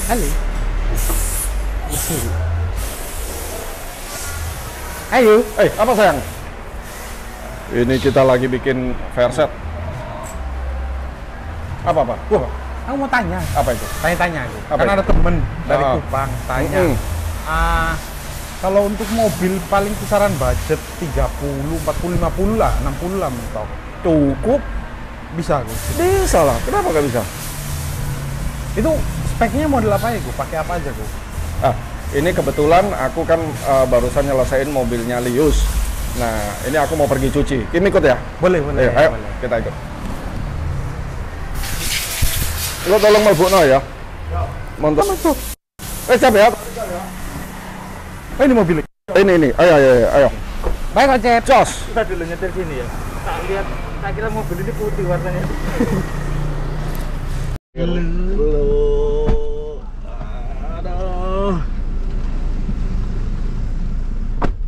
Halo. Ayo. Apa sayang? Ini kita lagi bikin verset. Apa? Wah, aku mau tanya. Apa itu? Tanya-tanya aku. Apa Karena itu? ada temen dari Kupang tanya. Kalau untuk mobil paling kisaran budget 30, 40, 50 lah, 60 lah mentok. Cukup? Bisa aku. Bisa lah. Kenapa nggak bisa? Itu speknya model apa ya, Gu? Pakai apa aja, Gu? Ini kebetulan aku kan barusan nyelesain mobilnya Lius. Nah, ini aku mau pergi cuci. Kim ikut ya? Boleh. Ayo, Boleh. kita ikut. Lo tolong melbukno ya. Mantap. Capek ya? Ini mobil. Ini. Ayo. Baik, Ocep. Jos. Kita dulu nyetir sini ya. Tak kira mobil ini putih warnanya. Aduh.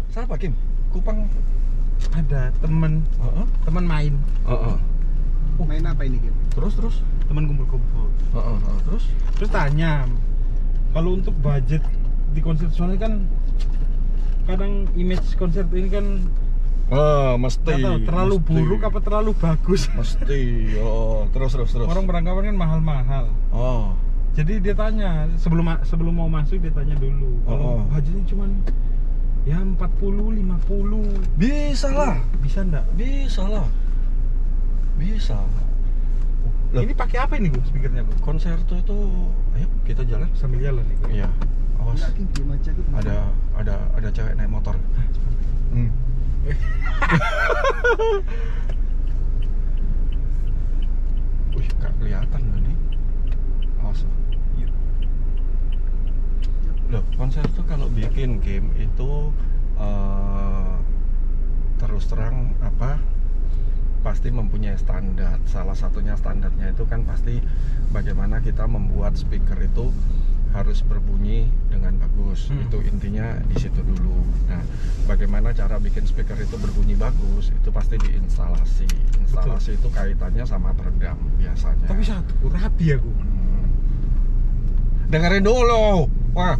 Siapa Kim? Kupang Ada teman main. Main apa ini, Kim? Terus. Teman kumpul-kumpul. Terus tanya, kalau untuk budget di konser, soalnya kan kadang image konser ini kan mesti. nggak tahu, terlalu buruk apa terlalu bagus. Mesti. Terus. Orang beranggapan kan mahal-mahal. Jadi dia tanya sebelum mau masuk, dia tanya dulu. Kalau budgetnya cuman ya 40, 50. Bisa lah. Bisa enggak? Bisa lah. Bisa. Loh. Ini pakai apa ini, Gu? Speakernya, Gu? Konserto itu, ayo kita jalan. Sambil jalan nih, Gu. Iya. Awas. Enggak, Kim, diem aja, Kim. Ada cewek naik motor. Wih, gak kelihatan loh ini. Awas. Loh, konser tuh kalau bikin game itu terus terang pasti mempunyai standar. Salah satunya standarnya itu kan pasti bagaimana kita membuat speaker itu harus berbunyi dengan bagus. Itu intinya di situ dulu. Nah, bagaimana cara bikin speaker itu berbunyi bagus itu pasti di instalasi. Instalasi itu kaitannya sama peredam biasanya. Tapi satu rapi aku. Dengerin dulu. Wah,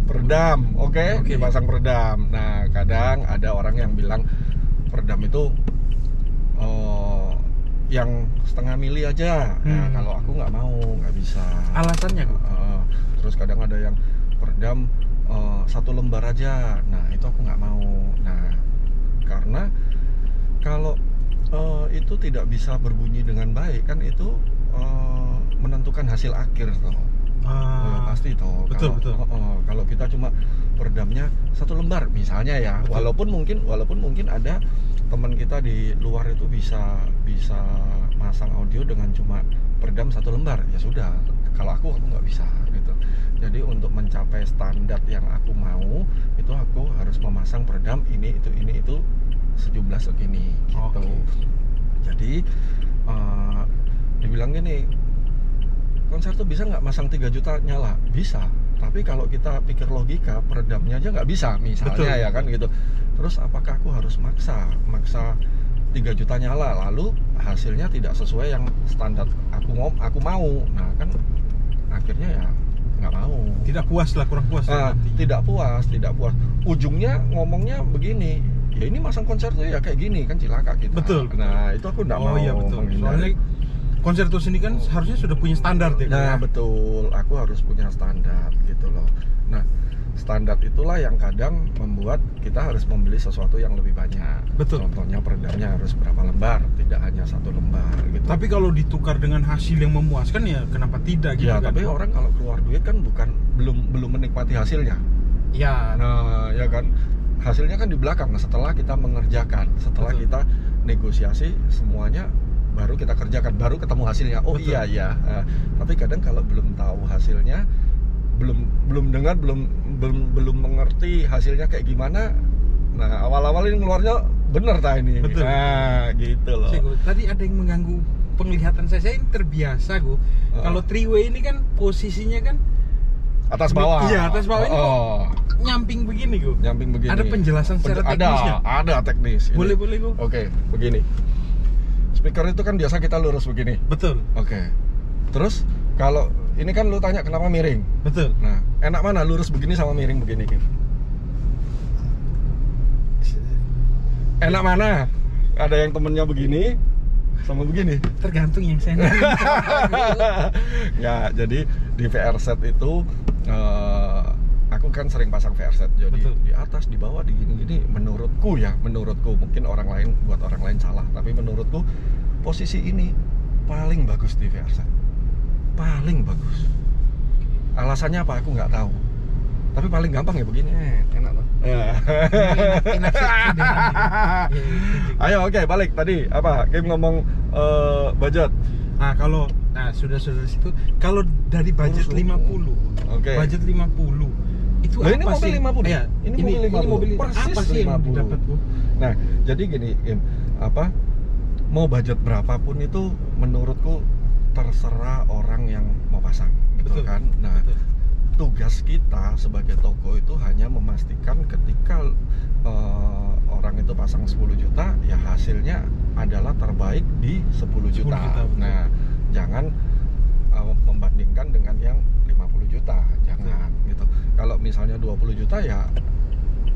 peredam, oke? Dipasang peredam. Nah, kadang ada orang yang bilang peredam itu yang setengah mili aja. Nah, kalau aku nggak mau, nggak bisa. Alasannya, Gu? Terus kadang ada yang peredam 1 lembar aja. Nah, itu aku nggak mau. Nah, karena kalau itu tidak bisa berbunyi dengan baik, kan itu menentukan hasil akhir toh. Pasti toh. Betul. Kalau kita cuma peredamnya 1 lembar misalnya ya, walaupun mungkin ada teman kita di luar itu bisa masang audio dengan cuma peredam 1 lembar, ya sudah. Kalau aku nggak bisa gitu. Jadi untuk mencapai standar yang aku mau, itu aku harus memasang peredam ini itu sejumlah segini gitu. Jadi dibilang gini, konser tuh bisa nggak masang 3 juta nyala? Bisa. Tapi kalau kita pikir logika, peredamnya aja nggak bisa misalnya. Ya kan gitu. Terus apakah aku harus maksa 3 juta nyala, lalu hasilnya tidak sesuai yang standar aku mau? Nah, kan akhirnya ya nggak mau. Tidak puas lah, kurang puas. Tidak puas. Ujungnya ngomongnya begini, ya ini masang konser tuh ya kayak gini kan, cilaka kita. Betul. Nah, itu aku nggak mau. Iya, betul. Soalnya konser tuh sini kan harusnya sudah punya standar ya. Nah, betul. Aku harus punya standar gitu loh. Nah, standar itulah yang kadang membuat kita harus membeli sesuatu yang lebih banyak. Betul. Contohnya peredamnya harus berapa lembar, tidak hanya 1 lembar gitu. Tapi kalau ditukar dengan hasil yang memuaskan, ya kenapa tidak gitu? Ya, kan? tapi orang kalau keluar duit kan belum menikmati hasilnya. Ya. Nah, ya kan, hasilnya kan di belakang. Setelah kita mengerjakan, setelah kita negosiasi semuanya, baru kita kerjakan, baru ketemu hasilnya. Oh iya. Tapi kadang kalau belum tahu hasilnya, belum dengar, belum mengerti hasilnya kayak gimana. Nah, awal-awal ini keluarnya bener ini. Betul. Nah, gitu loh. Tadi ada yang mengganggu penglihatan saya ini terbiasa, Gu. Kalau 3-way ini kan posisinya kan atas bawah. Iya, atas bawah ini nyamping begini, Gu. Nyamping begini. Ada penjelasan secara teknisnya? Ada teknis. Boleh, Gu. Oke, begini. Speaker itu kan biasa kita lurus begini. Betul. Oke. Terus kalau ini kan lu tanya kenapa miring. Betul. Nah, enak mana lurus begini sama miring begini, Kim? Enak mana? Ada yang temennya begini sama begini. Tergantung yang saya nanya. Ya, jadi di VR set itu aku kan sering pasang VR set. Jadi Betul. di atas, di bawah, di gini-gini. Menurutku mungkin orang lain buat orang lain salah, tapi menurutku posisi ini paling bagus di VR set. Paling bagus. Alasannya apa aku nggak tahu. Tapi paling gampang ya begini, enak tuh. Enak sih. Ayo, oke, balik tadi apa? Kim ngomong budget. Nah, sudah situ. Kalau dari budget 50. Oke. Budget 50. Itu Loh, apa ini mobil sih? 50. Ya, Ini mobil 50. Persis apa sih yang 50. didapat, Bu? Nah, jadi gini, Kim, apa? Mau budget berapapun itu menurutku terserah orang yang mau pasang, gitu Betul. kan? Nah, Betul. tugas kita sebagai toko itu hanya memastikan ketika orang itu pasang 10 juta, ya hasilnya adalah terbaik di 10 juta. 10 juta, betul. Nah, jangan membandingkan dengan yang 50 juta, jangan gitu. Kalau misalnya 20 juta ya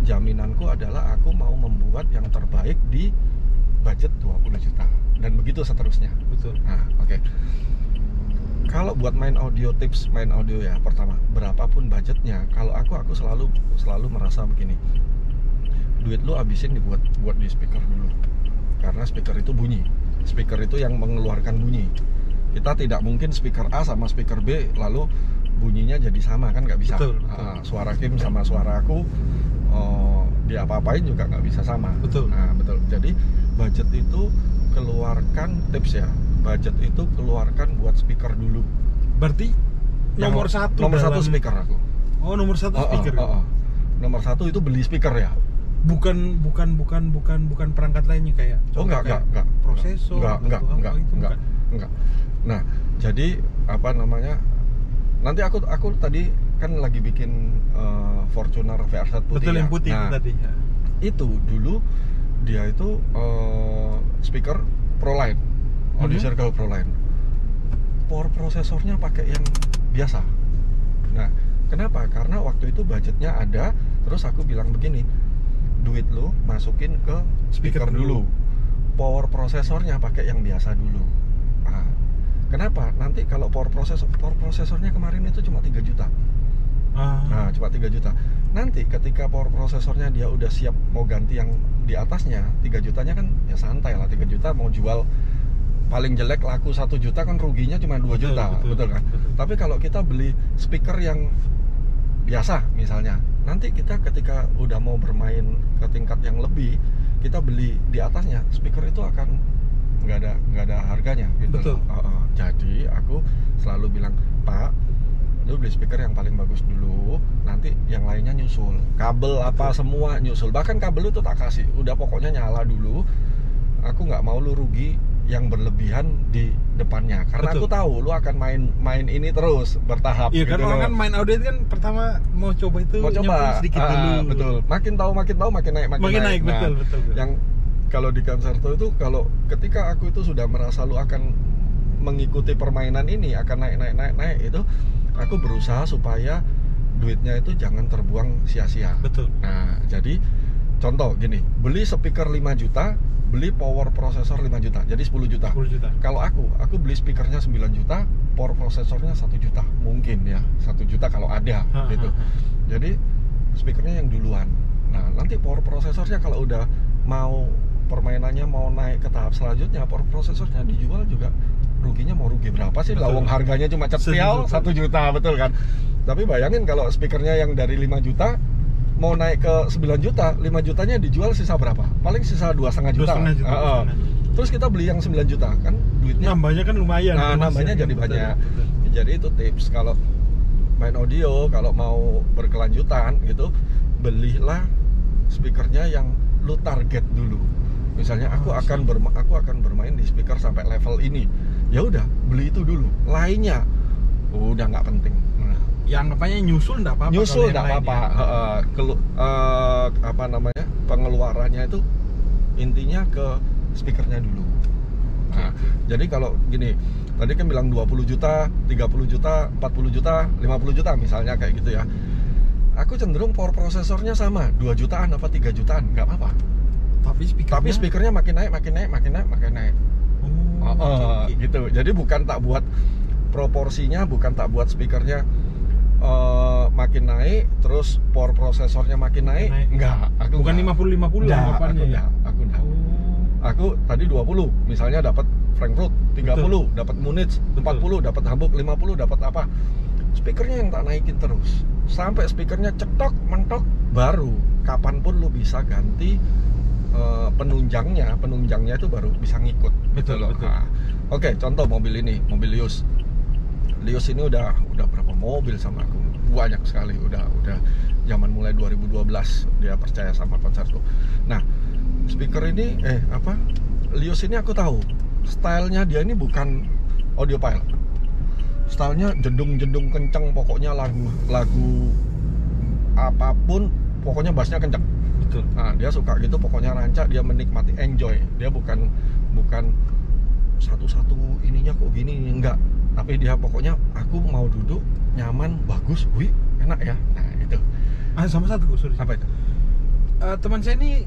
jaminanku adalah aku mau membuat yang terbaik di budget 20 juta dan begitu seterusnya. Betul. Nah, oke. Kalau buat main audio, tips main audio ya, pertama, berapapun budgetnya, kalau aku selalu merasa begini. Duit lu habisin dibuat di speaker dulu. Karena speaker itu bunyi. Speaker itu yang mengeluarkan bunyi. Kita tidak mungkin speaker A sama speaker B lalu bunyinya jadi sama, kan nggak bisa. Betul, betul. Suara Kim sama suara aku diapa-apain juga nggak bisa sama. Betul. Nah, betul. Jadi budget itu keluarkan tips ya. Budget itu keluarkan buat speaker dulu. Berarti nomor satu dalam... speaker aku. Oh, nomor satu speaker. Nomor satu itu beli speaker ya. Bukan perangkat lainnya kayak. Oh, enggak. Prosesor. Enggak. Nah, jadi apa namanya? Nanti aku tadi kan lagi bikin Fortuner VR1 putih. Betul, ya? yang putih Nah, tadi. Ya. Itu dulu dia itu speaker Proline, Audio Circle Proline. Power prosesornya pakai yang biasa. Nah, kenapa? Karena waktu itu budgetnya ada, terus aku bilang begini, duit lu masukin ke speaker dulu. Power prosesornya pakai yang biasa dulu. Nah, kenapa? Nanti kalau power prosesornya kemarin itu cuma 3 juta. Nah, cuma 3 juta. Nanti ketika power prosesornya dia udah siap mau ganti yang di atasnya, 3 jutanya kan ya santai lah. 3 juta mau jual paling jelek laku 1 juta kan ruginya cuma 2 juta, betul kan? Betul. Tapi kalau kita beli speaker yang biasa misalnya, nanti kita ketika udah mau bermain ke tingkat yang lebih, kita beli di atasnya, speaker itu akan nggak ada harganya gitu. Betul. Jadi aku selalu bilang, Pak, lu beli speaker yang paling bagus dulu, nanti yang lainnya nyusul. Kabel apa semua nyusul. Bahkan kabel itu tak kasih, udah pokoknya nyala dulu. Aku nggak mau lu rugi yang berlebihan di depannya, karena aku tahu lu akan main ini terus bertahap. Iya, gitu karena orang kan main audio kan pertama mau coba sedikit dulu. Betul. Makin tahu makin naik. Betul. Yang kalau di Concerto itu, kalau ketika aku itu sudah merasa lu akan mengikuti permainan ini akan naik itu, aku berusaha supaya duitnya itu jangan terbuang sia-sia. Betul. Nah, jadi contoh gini, beli speaker 5 juta, beli power processor 5 juta, jadi 10 juta. 10 juta. Kalau aku beli speakernya 9 juta, power processornya 1 juta, mungkin ya, 1 juta kalau ada gitu. Jadi speakernya yang duluan. Nah, nanti power processornya kalau udah mau permainannya mau naik ke tahap selanjutnya, power processornya dijual juga ruginya mau rugi berapa sih? Lawang harganya cuma cetiau 1 juta, betul kan? Tapi bayangin kalau speakernya yang dari 5 juta mau naik ke 9 juta, 5 jutanya dijual sisa berapa? Paling sisa 2,5 juta. Terus kita beli yang 9 juta kan duitnya nambahnya kan lumayan. Nah, nambahnya jadi banyak. Betul. Jadi itu tips kalau main audio, kalau mau berkelanjutan gitu, belilah speakernya yang lu target dulu. Misalnya aku akan bermain di speaker sampai level ini. Ya udah, beli itu dulu. Lainnya udah nggak penting. Nah, ya anggapannya nyusul nggak apa-apa. Nyusul nggak apa-apa. Apa namanya, pengeluarannya itu intinya ke speakernya dulu. Nah, jadi kalau gini, Tadi kan bilang 20 juta, 30 juta, 40 juta, 50 juta misalnya kayak gitu ya. Aku cenderung power prosesornya sama, 2 jutaan apa 3 jutaan, nggak apa-apa. Tapi speakernya makin naik. Okay. Gitu. Jadi bukan tak buat proporsinya, bukan tak buat speakernya makin naik, terus power prosesornya makin naik. Enggak, aku bukan 50-50 anggapannya ya. Aku tadi 20, misalnya dapat Frankfurt, 30 dapat Munich, 40 dapat Hamburg, 50 dapat apa. Speakernya yang tak naikin terus. Sampai speakernya cetok, mentok, baru kapanpun lu bisa ganti penunjangnya itu baru bisa ngikut. Betul. Nah, Oke, contoh mobil ini, mobil Lios. Lios ini udah berapa mobil sama aku? Banyak sekali, udah zaman mulai 2012 dia percaya sama konsepku. Nah, speaker ini Lios ini aku tahu stylenya dia ini bukan audiophile. Stylenya jendung kenceng, pokoknya lagu apapun pokoknya bassnya kenceng. Betul. Nah, dia suka gitu, pokoknya rancak, dia menikmati, enjoy. Dia bukan satu-satu ininya kok gini, enggak. Tapi dia pokoknya aku mau duduk nyaman, bagus, enak ya. Nah, itu. Sama satu, sorry. Apa itu? Teman saya ini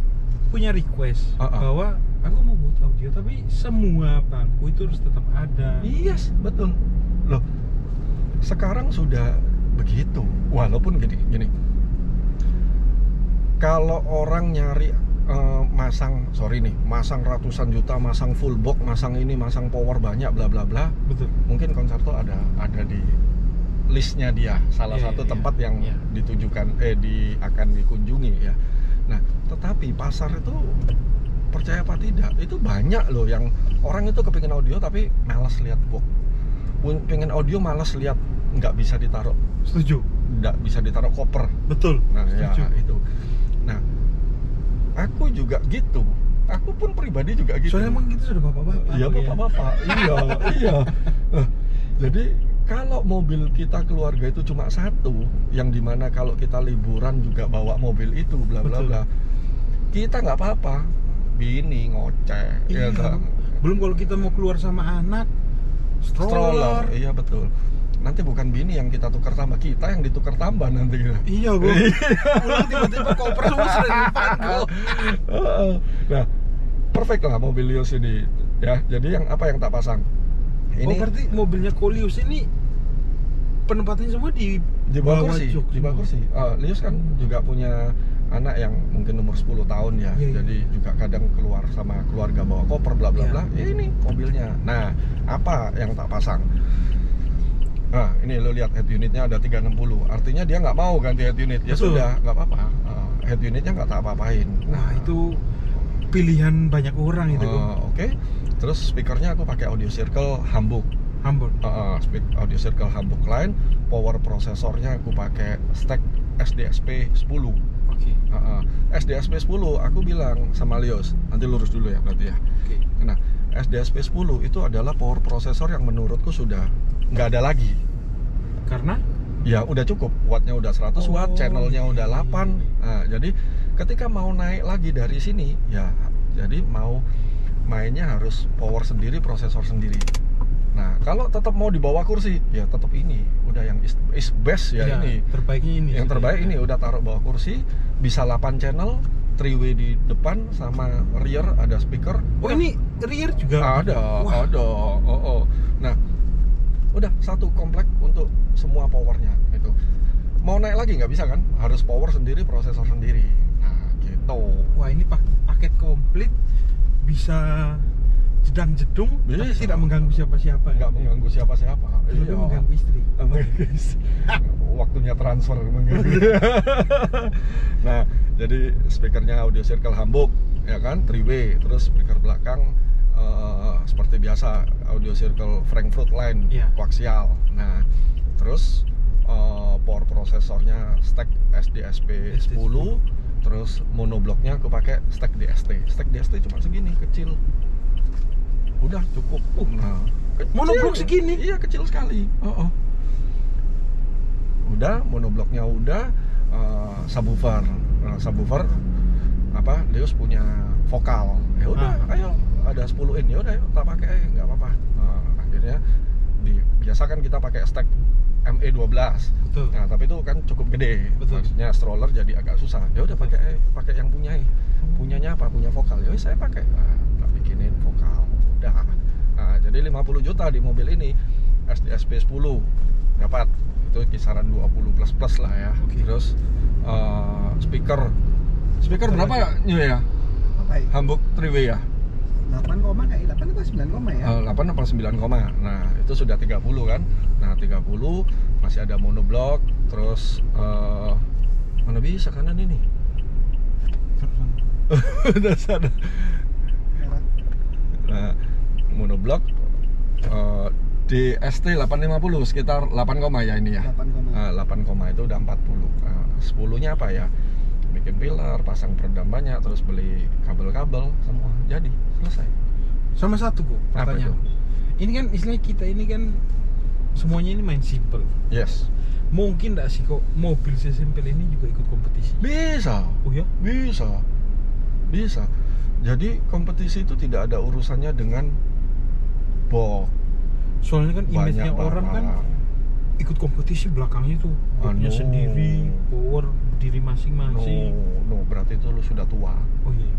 punya request bahwa aku mau buat audio tapi semua bangku itu harus tetap ada. Yes, betul. Loh, sekarang sudah begitu. Walaupun gini. Kalau orang nyari masang ratusan juta, masang full box, masang ini, masang power banyak, bla bla bla. Betul. Mungkin Concerto ada di listnya dia, salah satu tempat yang ditujukan akan dikunjungi ya. Nah, tetapi pasar itu percaya apa tidak, itu banyak loh yang orang itu kepingin audio tapi malas lihat box, pengen audio malas lihat, nggak bisa ditaruh. Setuju. Nggak bisa ditaruh koper. Betul. Nah, setuju. Ya itu. Nah, aku juga gitu. Aku pun pribadi juga gitu. Soalnya emang kita sudah bapak-bapak. Iya, bapak-bapak. Iya. Jadi kalau mobil kita keluarga itu cuma satu, yang dimana kalau kita liburan juga bawa mobil itu, bla bla bla, kita nggak apa-apa. Bini ngoceh. Iya. Ya, belum kalau kita mau keluar sama anak, stroller. Iya betul. Nanti bukan bini yang kita tukar tambah, kita yang ditukar tambah nanti. Iya, Bu. Pulang tiba-tiba koper semua sudah di depan. Nah, perfect lah mobil Lios ini ya. Jadi yang tak pasang ini. Berarti mobilnya Lios ini penempatannya semua di bawah kursi. Lios kan juga punya anak yang mungkin umur 10 tahun ya. Jadi juga kadang keluar sama keluarga bawa koper bla bla bla. Ini mobilnya. Nah, apa yang tak pasang? Nah, ini lo lihat head unitnya ada 360. Artinya dia nggak mau ganti head unit. Ya betul. Sudah, nggak apa-apa. Head unitnya nggak tak apa-apain. Nah, itu pilihan banyak orang itu. Oke. Terus speakernya aku pakai Audio Circle Hamburg. Audio Circle Hamburg line. Power prosesornya aku pakai stack SDSP 10. Oke. SDSP 10 aku bilang sama Lios, nanti lurus dulu ya berarti ya. Oke. Nah, SDSP 10 itu adalah power processor yang menurutku sudah nggak ada lagi. Karena? Ya udah cukup, wattnya udah 100 watt, channelnya udah 8. Nah, jadi ketika mau naik lagi dari sini, ya jadi mau mainnya harus power sendiri, prosesor sendiri. Nah, kalau tetap mau di bawah kursi, ya tetap ini. Udah yang is best ya, ini. Terbaiknya ini. Yang terbaik ini udah taruh bawah kursi, bisa 8 channel, 3-way di depan sama rear ada speaker. Oh, ini rear juga ada. Nah, udah satu komplek untuk semua powernya itu. Mau naik lagi nggak bisa kan? Harus power sendiri, prosesor sendiri. Nah, gitu. Wah, ini paket komplit, bisa jedang-jedung, tapi tidak mengganggu siapa-siapa. Nggak mengganggu siapa-siapa. Tapi mengganggu istri. Waktunya transfer mengganggu. Nah, jadi speakernya Audio Circle Hamburg, ya kan, 3-way. Terus speaker belakang seperti biasa Audio Circle Frankfurt line, koaksial. Nah, terus power prosesornya stack SDSP 10. Terus monobloknya aku pakai stack DST. Stack DST cuma segini, kecil. Udah cukup. Nah, monoblok segini? Iya, kecil sekali. Udah, monobloknya udah. Subwoofer. Subwoofer apa? Lios punya vokal. Ya udah, ayo ada ada 10 in, ya udah tak pakai nggak apa-apa. Akhirnya biasakan kita pakai stack ME12. Betul. Nah, tapi itu kan cukup gede. Betul. Maksudnya stroller jadi agak susah. Ya udah pakai yang punyanya apa? Punya vokal. Ya saya pakai. Tak bikinin vokal. Udah. Nah, jadi 50 juta di mobil ini. SDSP 10 dapat. Itu kisaran 20 plus lah ya. Okay. Terus speaker berapa ya? Apa ya? Hamburg 3-way ya? 8 kayak 8 atau 9 ya? 8 apa 9 koma. Nah, itu sudah 30 kan. Nah, 30 masih ada monoblock. Terus mana bisa kanan ini? Udah sana. Nah, monoblock DST 850 sekitar 8 koma ya ini ya. 8 koma itu udah 40. 10-nya apa ya? Bikin pilar, pasang peredam banyak, terus beli kabel-kabel semua. Jadi selesai. Sama satu kok pertanyaan. Ini kan istilahnya kita ini kan semuanya ini main simple. Yes. Mungkin enggak sih kok mobil sesimpel ini juga ikut kompetisi? Bisa. Oh ya? Bisa. Jadi kompetisi itu tidak ada urusannya dengan box. Soalnya kan image-nya Banyak orang kan barang. ikut kompetisi belakangnya tuh boxnya sendiri, power berdiri masing-masing. No, berarti itu lu sudah tua. Oh iya.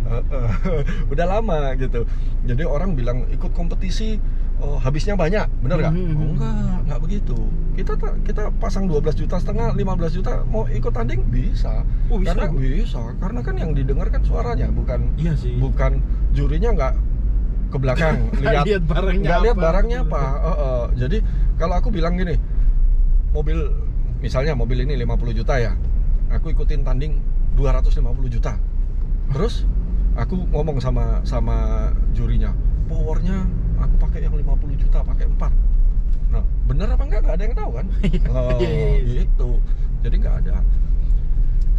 Udah lama gitu. Jadi orang bilang ikut kompetisi habisnya banyak, bener nggak? Nggak begitu. Kita pasang 12,5 juta, 15 juta mau ikut tanding bisa. Oh, bisa. Karena kan yang didengar kan suaranya, bukan Iya sih. bukan jurinya nggak ke belakang lihat barangnya apa. Jadi kalau aku bilang gini, misalnya mobil ini 50 juta ya, aku ikutin tanding 250 juta. Terus aku ngomong sama jurinya, powernya aku pakai yang 50 juta, pakai 4. Nah, bener apa enggak ada yang tahu kan? Gitu. Jadi nggak ada.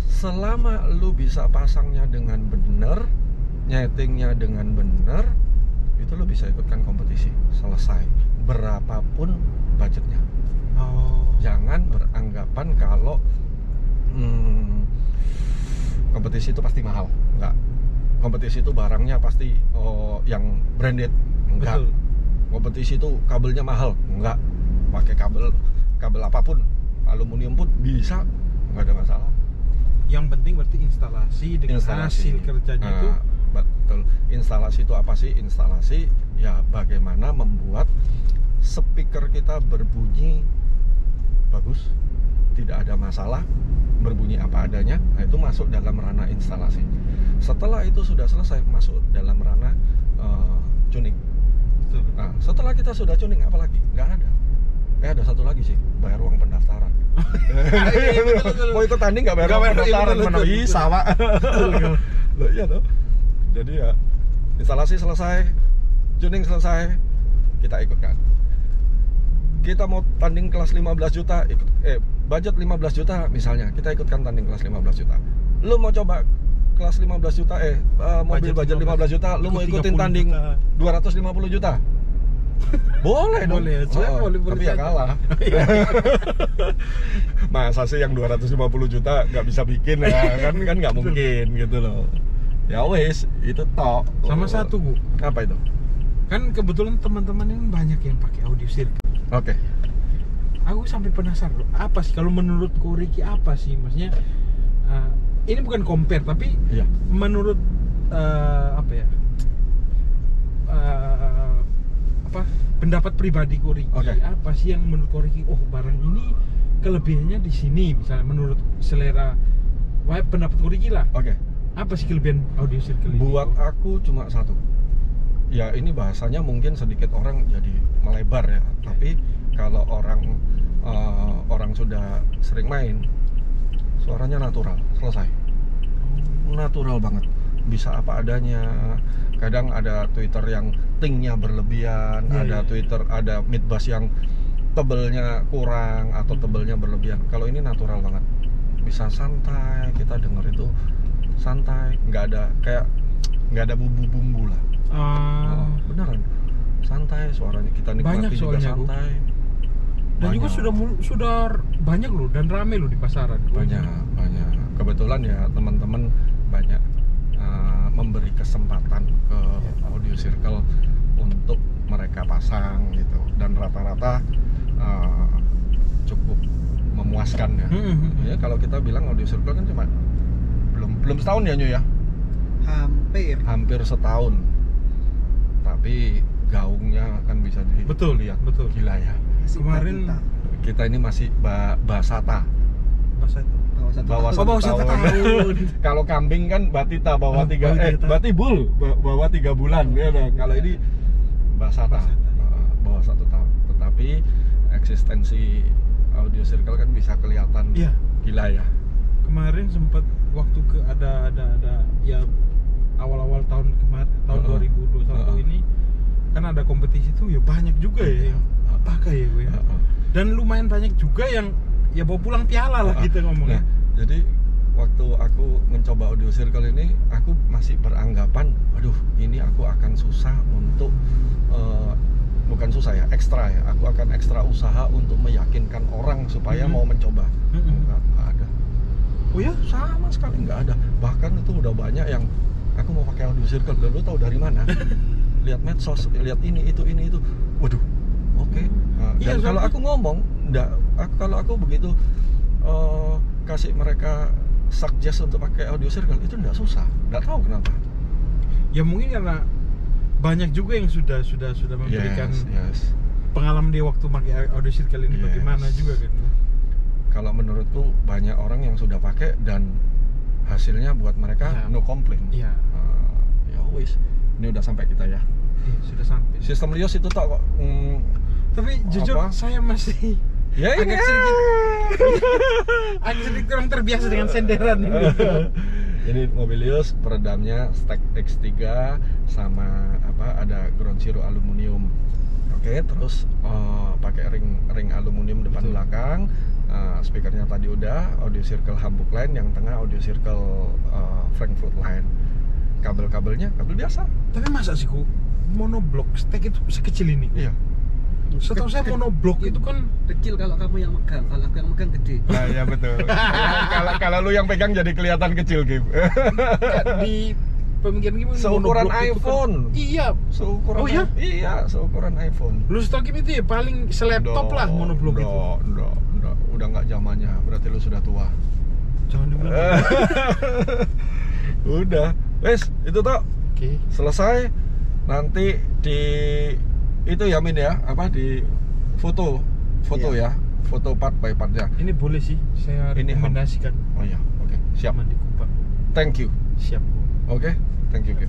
Selama lu bisa pasangnya dengan bener, nyetingnya dengan bener, itu lu bisa ikutkan kompetisi. Selesai. Berapapun budgetnya. Jangan beranggapan kalau kompetisi itu pasti mahal. Enggak. Kompetisi itu barangnya pasti yang branded. Enggak. Betul. Kompetisi itu kabelnya mahal. Enggak. Pakai kabel apapun, aluminium pun bisa, enggak ada masalah. Yang penting berarti instalasi dengan hasil kerjanya itu. Betul. Instalasi itu apa sih? Instalasi ya bagaimana membuat speaker kita berbunyi bagus, tidak ada masalah, berbunyi apa adanya. Nah, itu masuk dalam ranah instalasi. Setelah itu sudah selesai, masuk dalam ranah tuning. Betul. Nah, setelah kita sudah tuning, apa lagi? Nggak ada. Ada satu lagi sih, bayar uang pendaftaran. Mau ikut tanding nggak bayar uang pendaftaran? Mana bisa, Pak? Loh, iya toh. Jadi ya, instalasi selesai, tuning selesai, kita ikutkan. Kita mau tanding kelas 15 juta, budget 15 juta misalnya, kita ikutkan tanding kelas 15 juta. Lu mau coba kelas 15 juta, mobil budget 15 juta, lu mau ikutin tanding 250 juta? Boleh dong. Boleh, tapi ya kalah. Masa sih yang 250 juta nggak bisa bikin ya, kan nggak mungkin gitu loh. Ya wes, itu tok. Sama satu, Bu. Apa itu? Kan kebetulan teman-teman ini banyak yang pakai audio circle. Oke. Aku sampai penasaran loh, apa sih kalau menurut Ko Ricky apa sih? Maksudnya ini bukan compare tapi Iya. menurut pendapat pribadi Ko Ricky, apa sih yang menurut Ko Ricky, barang ini kelebihannya di sini, misalnya menurut selera pendapat Ko Ricky lah. Oke. Apa sih kelebihan audio circle ini? Buat aku cuma satu. Ya ini bahasanya mungkin sedikit orang jadi melebar ya. Tapi kalau orang sudah sering main, suaranya natural, selesai. Natural banget. Bisa apa adanya. Kadang ada Twitter yang tingnya berlebihan, ada Twitter, ada mid bass yang tebelnya kurang atau tebelnya berlebihan. Kalau ini natural banget. Bisa santai, kita denger itu santai, nggak ada bumbu-bumbu lah. Beneran santai suaranya, kita nikmati juga santai. Dan juga sudah banyak loh dan rame loh di pasaran. Banyak. Kebetulan ya teman-teman banyak memberi kesempatan ke audio circle pasang gitu, dan rata-rata cukup memuaskan ya. Ya kalau kita bilang audio circle kan cuma belum setahun ya Nyu ya, hampir setahun, tapi gaungnya kan bisa dilihat. Betul. Gila ya. Kemarin kita ini masih Basata. Bawah satu tahun. Kalau kambing kan batita bawah batibul bawah 3 bulan ya. Kalau ini Basata bawah 1 tahun. Tetapi eksistensi audio circle kan bisa kelihatan. Iya. Gila ya. Kemarin sempat waktu ada ya awal-awal tahun kemarin, tahun 2021 ini kan ada kompetisi tuh ya banyak juga ya yang pakai ya gue ya. Dan lumayan banyak juga yang ya bawa pulang piala lah kita ngomongnya. Nah, jadi waktu aku mencoba audio circle ini, aku masih beranggapan, aduh ini aku akan susah untuk bukan susah ya, ekstra ya. Aku akan ekstra usaha untuk meyakinkan orang supaya mau mencoba. Enggak ada. Oh ya? Sama sekali nggak ada. Bahkan itu udah banyak yang aku mau pakai audio circle, lu tahu dari mana? Lihat medsos, lihat ini itu. Waduh, oke. Nah, iya, dan kalau aku ngomong, kalau aku begitu kasih mereka suggest untuk pakai audio circle, itu nggak susah. Nggak tahu kenapa. Ya mungkin karena banyak juga yang sudah memberikan pengalaman dia waktu pakai audio circle ini bagaimana juga kan. Kalau menurutku banyak orang yang sudah pakai dan hasilnya buat mereka no complaint. Iya. Ya wis, ini udah sampai kita ya. Sudah sampai. Sistem Lios itu tak kok. Tapi jujur saya masih agak sedikit kurang terbiasa dengan senderan ini. Ini mobil Lios peredamnya Stack X3 sama ada ground zero aluminium. Oke, terus pakai ring aluminium depan belakang. Speakernya tadi udah, audio circle Hamburg line, yang tengah audio circle Frankfurt line. Kabel-kabelnya kabel biasa. Tapi masa sih monoblok stack itu sekecil ini? Iya. Setahu saya monoblok itu kan kecil kalau kamu yang megang, kalau aku yang megang gede. Nah, ya betul. Kalau lu yang pegang jadi kelihatan kecil, Kim. Di pemikiran gimana? Seukuran iPhone. Kan, iya. Seukuran. Oh ya? Iya, seukuran iPhone. Lu stok itu ya paling selaptop lah monoblok itu. Enggak. Udah nggak zamannya. Berarti lu sudah tua. Jangan dibilang. Udah. Wes, itu toh. Oke. Selesai. Nanti di itu ya Min ya, di foto ya, foto part by partnya. Ini boleh sih, saya rekomendasikan. Oh iya, oke. Siap. Mandi Kupang. Thank you. Siap. Oke, thank you Kim.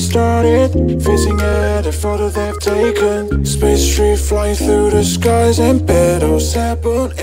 Started facing at a photo they've taken. Space tree flying through the skies and petals happen.